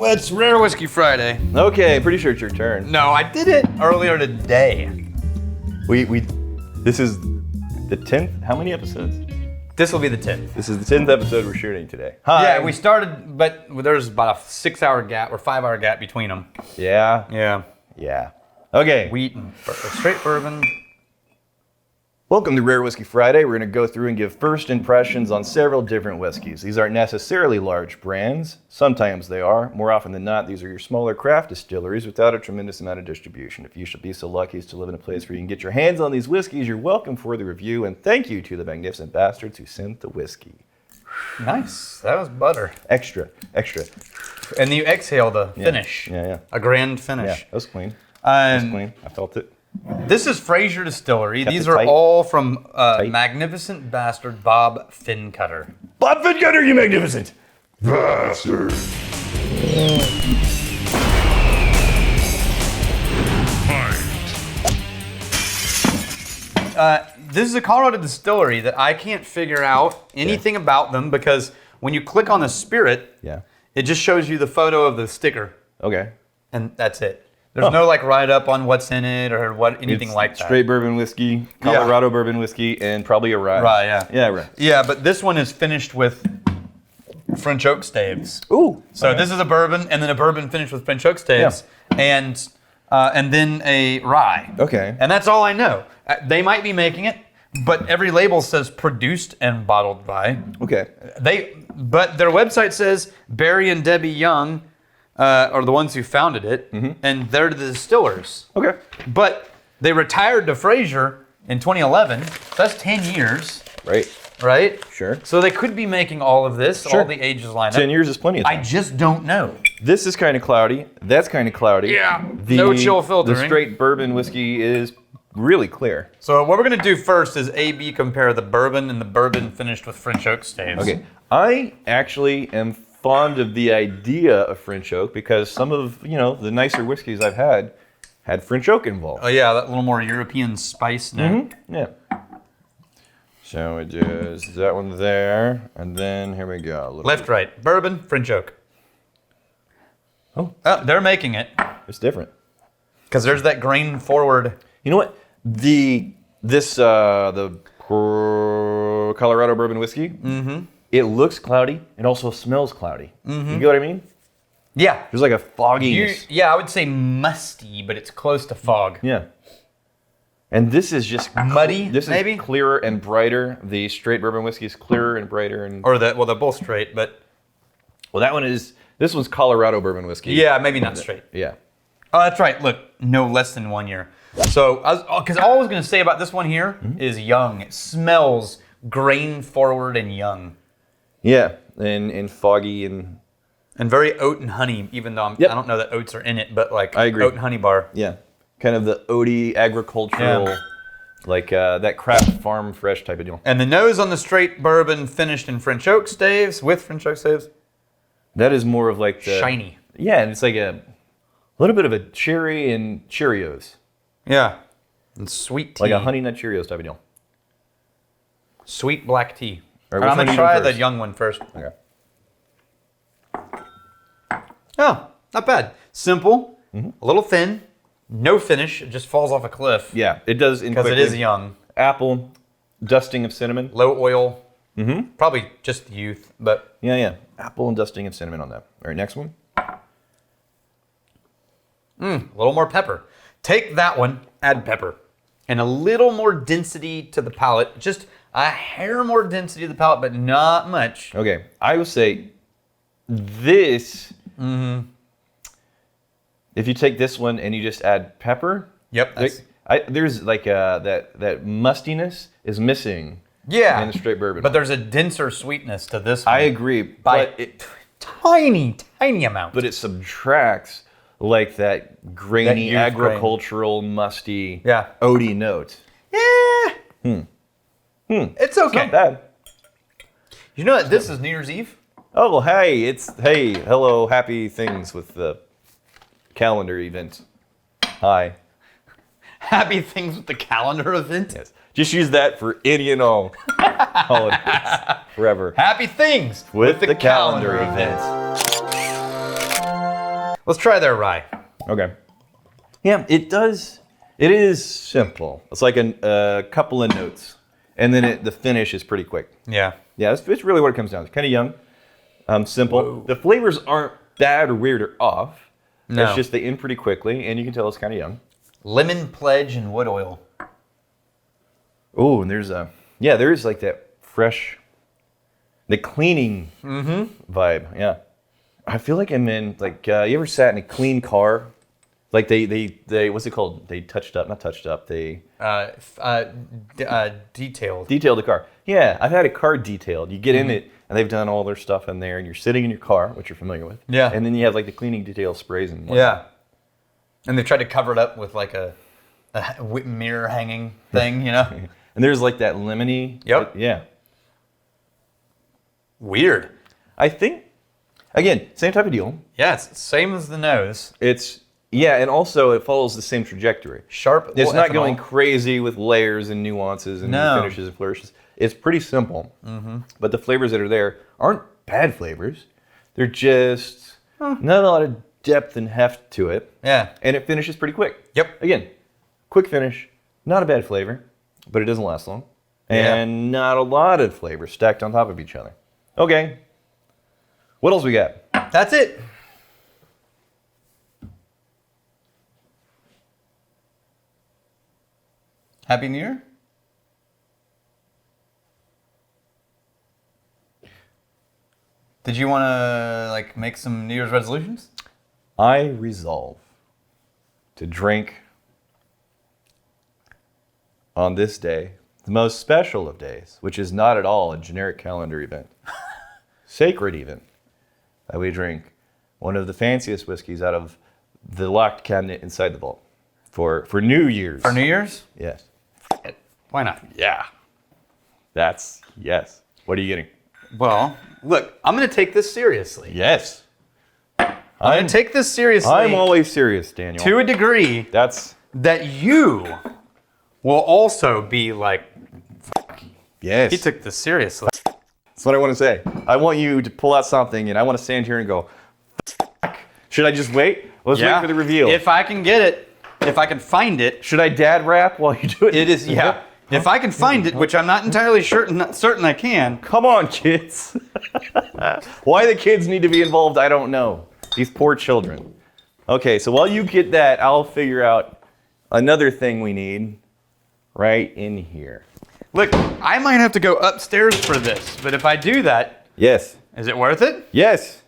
Well, it's Rare Whiskey Friday. Okay, pretty sure it's your turn. No, I did it earlier today. This is the 10th. How many episodes? This will be the 10th. This is the 10th episode we're shooting today. Hi. Yeah, we started, but there's about a 6-hour gap or 5-hour gap between them. Yeah. Yeah. Yeah. Okay. Wheat and straight bourbon. Welcome to Rare Whiskey Friday. We're going to go through and give first impressions on several different whiskeys. These aren't necessarily large brands. Sometimes they are. More often than not, these are your smaller craft distilleries without a tremendous amount of distribution. If you should be so lucky as to live in a place where you can get your hands on these whiskeys, you're welcome for the review. And thank you to the magnificent bastards who sent the whiskey. Nice. That was butter. Extra. And you exhale the finish. Yeah. A grand Yeah, finish. that was clean. That was clean. I felt it. This is Fraser Distillery. Kept These it are tight. all from magnificent bastard Bob Fincutter. Bob Fincutter, you magnificent Bastard. This is a Colorado distillery that I can't figure out anything about them because when you click on the spirit, Yeah. it just shows you the photo of the sticker, Okay. and that's it. There's no like write up on what's in it or anything It's like that. straight bourbon whiskey, Colorado bourbon whiskey, and probably a rye. Rye, yeah. Yeah, rye. Yeah, but this one is finished with French oak staves. Ooh. So this is a bourbon, and then a bourbon finished with French oak staves, and then a rye. Okay. And that's all I know. They might be making it, but every label says produced and bottled by. Okay. But their website says Barry and Debbie Young are the ones who founded it, and they're the distillers. Okay. But they retired to Fraser in 2011. So that's 10 years, Right. right? Sure. So they could be making all of this, Sure. all the ages lined 10 up. years is plenty of I time. just don't know. This is kind of cloudy. That's kind of cloudy. Yeah, no chill filtering. The straight bourbon whiskey is really clear. So what we're gonna do first is A/B compare the bourbon and the bourbon finished with French oak staves. Okay. I actually am fond of the idea of French oak because some of, the nicer whiskeys I've had French oak involved. Oh yeah, that little more European spice note. Yeah. So it is that one there, and then here we go. A little Left, right, bourbon, French oak. Oh. They're making it It's different. because there's that grain forward. You know what? The Colorado bourbon whiskey. Mm-hmm. It looks cloudy. It also smells cloudy. Mm-hmm. You get what I mean? Yeah. There's like a fogginess. I would say musty, but it's close to fog. Yeah. And this is just Muddy, This maybe? is clearer and brighter. The straight bourbon whiskey is clearer and brighter. And They're both straight, but this one's Colorado bourbon whiskey. yeah, maybe not straight. Yeah. Oh, that's right. Look, no less than 1 year. So, because all I was going to say about this one here is young. It smells grain forward and young. Yeah. And foggy and very oat and honey, even though Yep. I don't know that oats are in it, but like I agree. oat and honey bar. yeah. Kind of the oaty agricultural, Yeah. like that craft farm fresh type of deal. And the nose on the straight bourbon finished in French oak staves, with French oak staves. That is more of like the Shiny. Yeah, and it's like a little bit of a cherry and Cheerios. Yeah. And sweet tea. Like a Honey Nut Cheerios type of deal. Sweet black tea. All right, I'm which going to one are try you doing the first? young one first. Okay. Oh, not bad. Simple, a little thin, no finish. It just falls off a cliff. Yeah, it does. Because it is young. Apple, dusting of cinnamon. Low oil. Mm-hmm. Probably just the youth, but Yeah. Apple and dusting of cinnamon on that. All right, next one. a little more pepper. Take that one, add pepper. And a little more density to the palate. Just a hair more density to the palate, but not much. Okay, I would say this. If you take this one and you just add pepper, Yep. there's like that mustiness is missing. Yeah. In the straight bourbon. But there's a denser sweetness to this one. I agree, By but it tiny amount. but it subtracts like that grainy, youth agricultural, musty, Yeah. oaty note. Yeah. It's okay. Not bad. You know that this is New Year's Eve? Oh, hello, happy things with the calendar event. Hi. Happy things with the calendar event? Yes. Just use that for any and all holidays forever. Happy things With the calendar event. Let's try their rye. Okay. Yeah, it does. It is simple. It's like a couple of notes, and then the finish is pretty quick. Yeah. Yeah, it's really what it comes down to. It's kind of young, simple. Whoa. The flavors aren't bad or weird or off. No. It's just they end pretty quickly, and you can tell it's kind of young. Lemon pledge and wood oil. Oh, and there's there is like that fresh, the cleaning vibe. Yeah, I feel like I'm in like you ever sat in a clean car? Like they what's it called? They not touched up. They Detailed. detailed the car. Yeah, I've had a car detailed. You get in it, and they've done all their stuff in there, and you're sitting in your car, which you're familiar with. Yeah. And then you have like the cleaning detail sprays and whatnot. Yeah. And they tried to cover it up with like a mirror hanging thing, you know? And there's like that lemony. Yep. Yeah. Weird. I think, again, same type of deal. Yeah, it's same as the nose. And also it follows the same trajectory. Sharp. It's not ethanol. going crazy with layers and nuances and No. finishes and flourishes. It's pretty simple. But the flavors that are there aren't bad flavors. They're just not a lot of depth and heft to it. Yeah. And it finishes pretty quick. Yep. Again, quick finish, not a bad flavor, but it doesn't last long. Yeah. And not a lot of flavors stacked on top of each other. Okay. What else we got? That's it. Happy New Year. Did you want to like make some New Year's resolutions? I resolve to drink on this day, the most special of days, which is not at all a generic calendar event, sacred even, that we drink one of the fanciest whiskeys out of the locked cabinet inside the vault for New Year's. For New Year's? Yes. Why not? Yeah. Yes. What are you getting? Well, look, I'm going to take this seriously. Yes. I'm going to take this seriously. I'm always serious, Daniel. to a degree That's, that you will also be like, yes. he took this seriously. That's what I want to say. I want you to pull out something, and I want to stand here and go, "F***." Should I just wait? Let's wait for the reveal. If I can get it, if I can find it, Should I dad rap while you do it? it is, yeah. If I can find it, which I'm not entirely certain I can. Come on, kids. Why the kids need to be involved, I don't know. These poor children. Okay, so while you get that, I'll figure out another thing we need right in here. Look, I might have to go upstairs for this, but if I do that, Yes. is it worth it? Yes.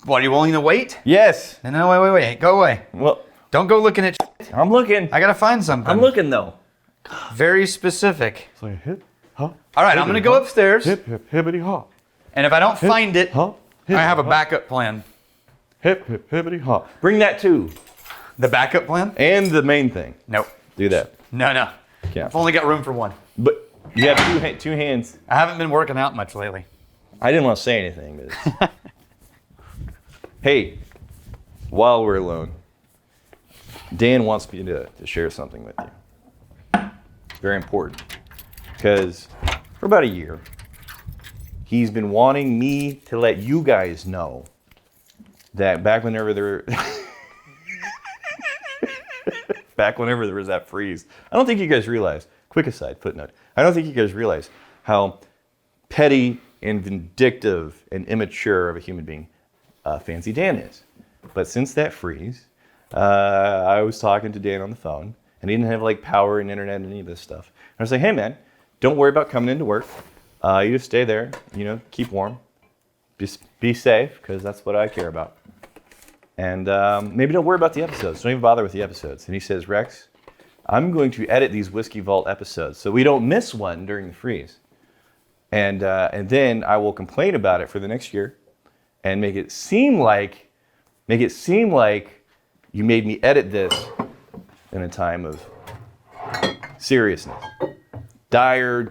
What, are you willing to wait? Yes. No, wait. Go away. Well, Don't go looking at shit. I'm looking. I gotta find something. I'm looking, though. Very specific. It's like hip, hop. All right, I'm gonna go upstairs, Hip, hip, hippity hop. and if I don't find it, Hop. I have a backup plan. Hip, hip, hippity hop. Bring that, too. The backup plan? And the main thing. Nope. Do that. No. Yeah. I've only got room for one. But you have two hands. I haven't been working out much lately. I didn't want to say anything, but hey, while we're alone, Dan wants me to share something with you. It's very important because for about a year, he's been wanting me to let you guys know that back whenever there was that freeze, I don't think you guys realize, quick aside, footnote, I don't think you guys realize how petty and vindictive and immature of a human being Fancy Dan is. But since that freeze, I was talking to Dan on the phone, and he didn't have like power and internet and any of this stuff. And I was like, hey man, don't worry about coming into work. You just stay there, keep warm. Just be safe, because that's what I care about. And maybe don't worry about the episodes. Don't even bother with the episodes. And he says, Rex, I'm going to edit these Whiskey Vault episodes so we don't miss one during the freeze. And then I will complain about it for the next year and make it seem like you made me edit this in a time of seriousness. Dire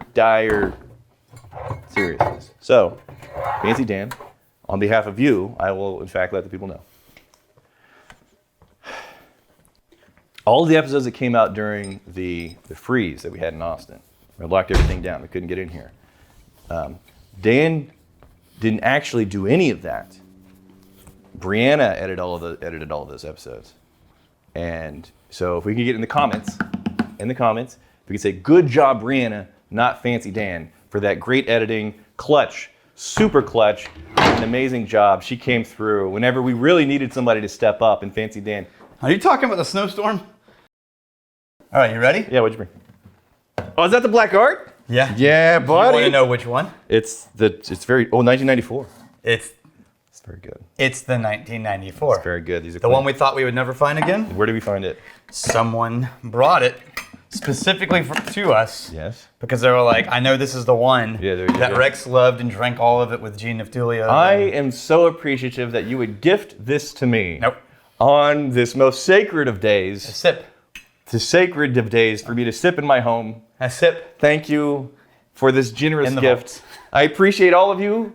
seriousness. So, Fancy Dan, on behalf of you, I will in fact let the people know. All the episodes that came out during the freeze that we had in Austin, we locked everything down, we couldn't get in here. Dan didn't actually do any of that Brianna edited all of those episodes. And so if we could get in the comments, if we could say, good job, Brianna, not Fancy Dan, for that great editing, clutch, super clutch, an amazing job. She came through whenever we really needed somebody to step up, and Fancy Dan. Are you talking about the snowstorm? All right, you ready? Yeah, what'd you bring? Oh, is that the Black Art? Yeah. Yeah, You buddy. want to know which one? It's 1994. It's Very good. the 1994. Very good. These are The one we thought we would never find again? Where did we find it? Someone brought it specifically to us. Yes. Because they were like, I know this is the one Yeah, there you that go. Rex loved and drank all of it with Gene Naftulia. I am so appreciative that you would gift this to me. Nope. On this most sacred of A days. sip. It's sacred of days for me to sip in my home. A sip. Thank you for this generous In the gift. vault. I appreciate all of you.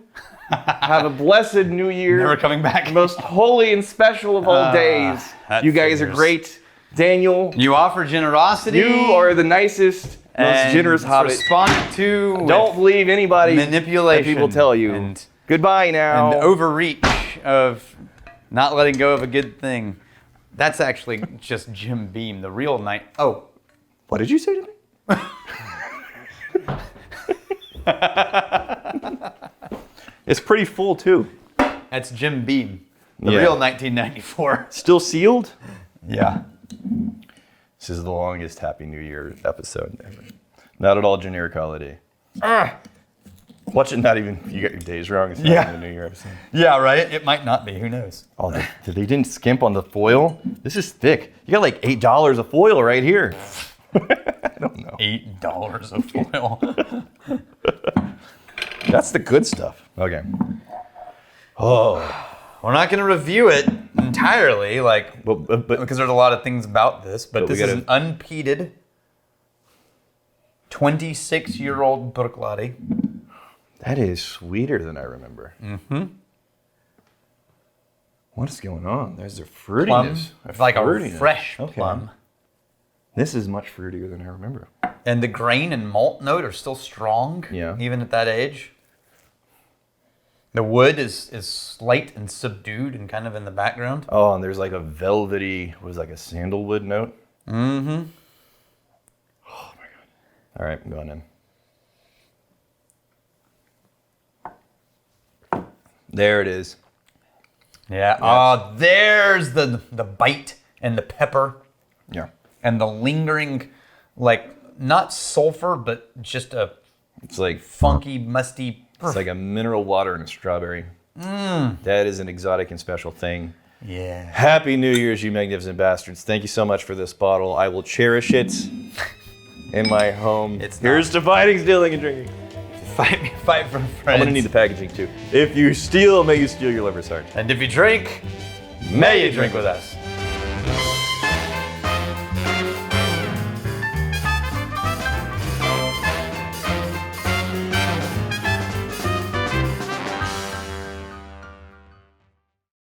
Have a blessed new year. Never coming back. The most holy and special of all days. that You guys are figures. great. Daniel, You offer generosity. you are the nicest, most and generous hobbit. responded to Don't believe anybody manipulation that people tell you. and Goodbye now. overreach of not letting go of a good thing. That's actually just Jim Beam, the real night. Oh, What did you say to me? It's pretty full too. that's Jim Beam, the Yeah. real 1994. Still sealed? Yeah. This is the longest Happy New Year episode ever. Not at all generic holiday. Watch it, not even, you got your days wrong. It's not Yeah. even a New Year episode. Yeah, right? It might not be. Who knows? Oh, they didn't skimp on the foil? This is thick. You got like $8 of foil right here. I don't know. $8 of foil. That's the good stuff. Okay. Oh. We're not going to review it entirely, like, But because there's a lot of things about this, but we this is gotta- an unpeated 26-year-old Bruichladdich. that is sweeter than I remember. Mm-hmm. What is going on? There's a fruitiness. Plum. It's like a fruitiness. fresh Okay. plum. This is much fruitier than I remember. And the grain and malt note are still strong, Yeah. even at that age. The wood is slight and subdued and kind of in the background. Oh, and there's like a velvety, like a sandalwood note. Mm-hmm. Oh my god. All right, I'm going in. There it is. Yeah. There's the bite and the pepper Yeah. and the lingering, like, not sulfur, but just a It's like funky, musty. it's like a mineral water and a strawberry. That is an exotic and special thing. Yeah. Happy New Year's, you magnificent bastards. Thank you so much for this bottle. I will cherish it in my home. Here's to fighting, stealing, and drinking. Fight for friends. I'm gonna need the packaging too. If you steal, may you steal your liver's heart. And if you drink, may you drink with us.